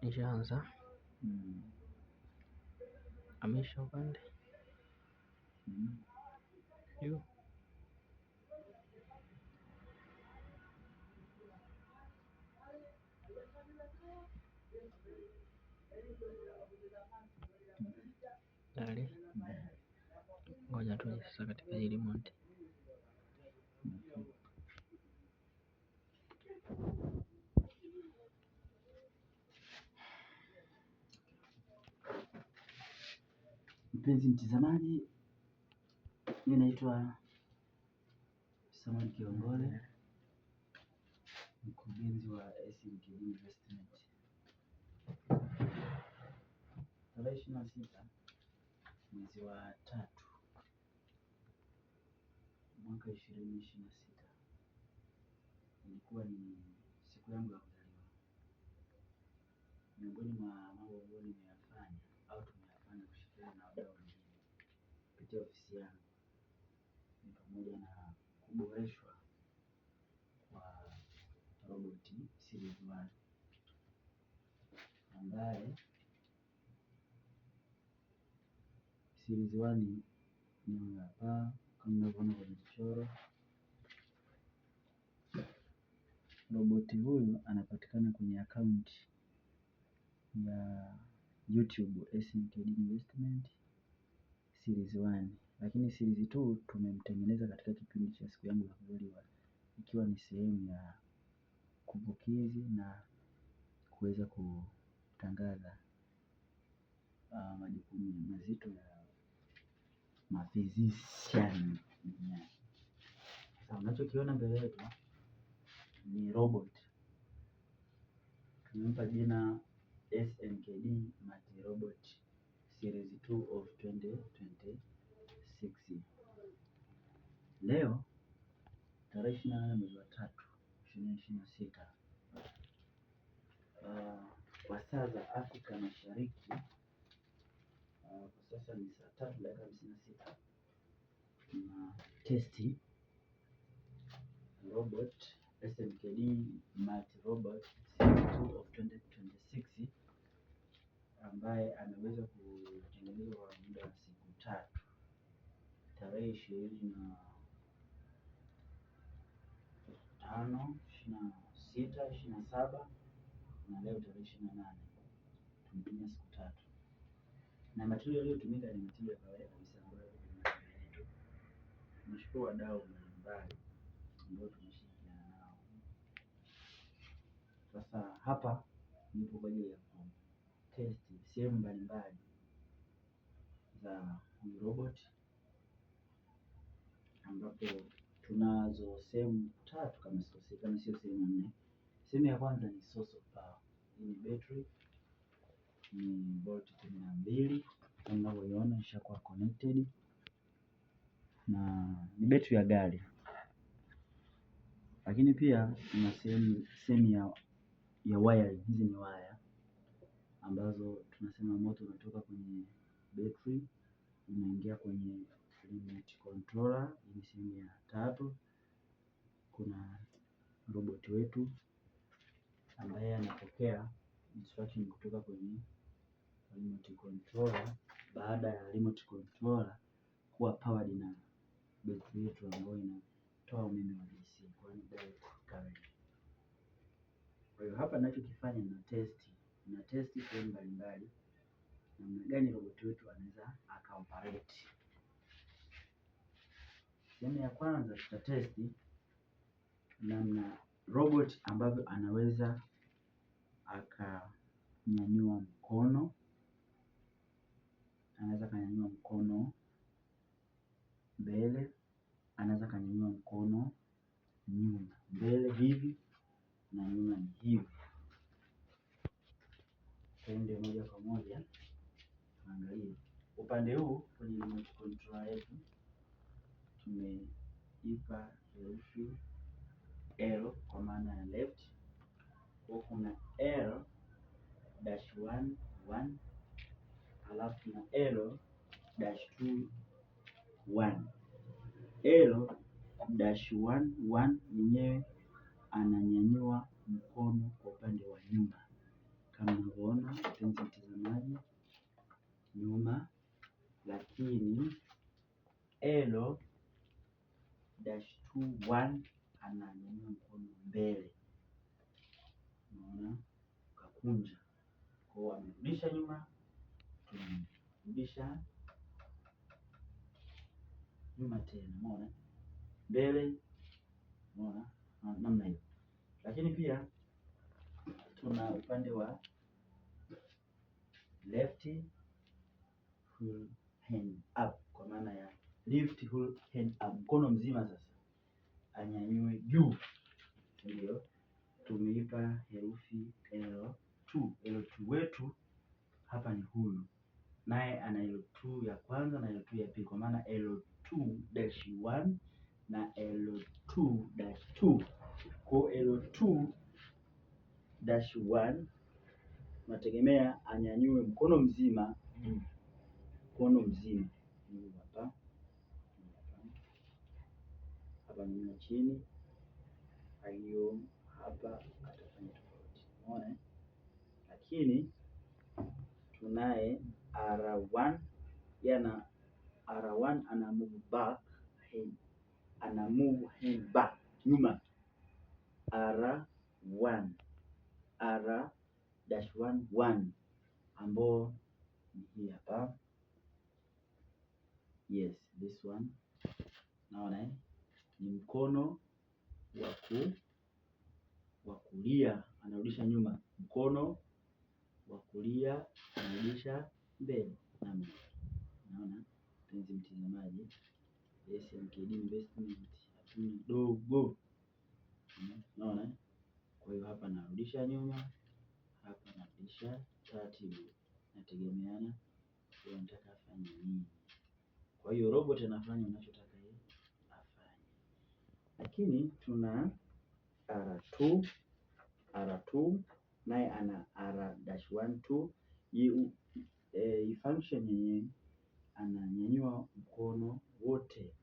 Nishaanza. Hamisha upande juu. Tayari. Ngoja tuje sasa katika hii remote. Mpenzi mtazamaji, mimi naitwa Samuel Kiongole, mkurugenzi wa SNK Investment. Tarehe 26 mwezi wa 3 mwaka 2026 ilikuwa ni siku yangu ya kuzaliwa. Miongoni mwa mambo ambayo nimeyafanya au tumeyafanya kushirikiana na wadau wengine kupitia ofisi yangu ni pamoja na kuboreshwa kwa roboti Series 1 ambaye Series 1 ni hapa kama mnavyoona kwenye mchoro. Roboti huyu anapatikana kwenye akaunti ya YouTube SNK Investment Series 1, lakini Series 2 tumemtengeneza katika kipindi cha siku yangu ya kuzaliwa, ikiwa ni sehemu ya kumbukizi na kuweza kutangaza majukumu mazito ya mafizisiani duniani. Sasa unachokiona mbele yetu ni robot. Tumempa jina SNKD Multi Robot Series 2 of 2026. Leo tarehe 28 mwezi wa 3 2026, kwa saa za Afrika Mashariki, kwa sasa ni saa 3:56, na testi robot SNKD Multi Robot Series 2 of 2026 ambaye ameweza kutengenezwa kwa muda wa siku 3, tarehe 25, 26, 27 na leo tarehe 28. Tumetumia siku 3 na material yaliyotumika ni material ya kawaida kabisa ambayo tunashukuru wadau mbalimbali ambao tumeshirikiana nao. Sasa hapa nipo kwa ajili ya test sehemu mbalimbali za robot, ambapo tunazo sehemu 3 kama sikosei, kama sio sehemu 4. Sehemu ya kwanza ni source of power. Hii ni battery, ni volt 12 kama unavyoiona ishakuwa connected, na ni betri ya gari. Lakini pia kuna sehemu ya wiring. Hizi ni waya ambazo tunasema moto unatoka kwenye betri unaingia kwenye remote controller. Hii sehemu ya 3. Kuna robot wetu ambaye anapokea instruction kutoka kwenye remote controller baada ya remote controller kuwa powered na betri yetu ambayo inatoa umeme wa DC, kwa direct current. Kwa hiyo hapa ninachokifanya na test sehemu mbalimbali namna gani robot wetu anaweza akaoperate. Sehemu ya kwanza tutatesti namna robot ambavyo anaweza akanyanyua mkono. Anaweza akanyanyua mkono mbele, anaweza akanyanyua mkono nyuma. Mbele hivi na nyuma ni hivi. Twende moja kwa moja tuangalie upande huu. Kwenye remote control yetu tumeipa herufi L kwa maana ya left. Kwa kuna L-11, alafu na L-21. L-11 yenyewe ananyanyua mkono kwa upande wa nyuma kama unavyoona. tunakunja. Kwa hiyo amerudisha nyuma, tunarudisha nyuma tena, umeona, mbele, umeona namna hiyo. Lakini pia tuna upande wa left full hand up, kwa maana ya lift full hand up, mkono mzima sasa anyanyue juu, ndio tumeipa herufi L2. L2 wetu hapa ni huyu, naye ana L2 ya kwanza na L2 ya pili, kwa maana L2-1 na L2-2. Kwa L2-1 nategemea anyanyue mkono mzima, mkono mzima hapa hapa, nyuma chini, hiyo hapa atafanya tofauti, umeona. Lakini tunaye R1, yana R1 ana move back hand, ana move hand back nyuma. R1 R-1 ambao ni hii hapa, yes this one, naona ni mkono wa kulia anarudisha nyuma, mkono wa kulia anarudisha mbele. Naona mpenzi mtazamaji, SMKD Investment hatuna dogo, naona. Kwa hiyo hapa narudisha nyuma, hapa narudisha taratibu, nategemeana nataka afanye nini. Kwa hiyo robot anafanya unachotaka yeye afanye. Lakini tuna R2 naye ana R-1-2. Hii function yenyewe ananyanyua mkono wote,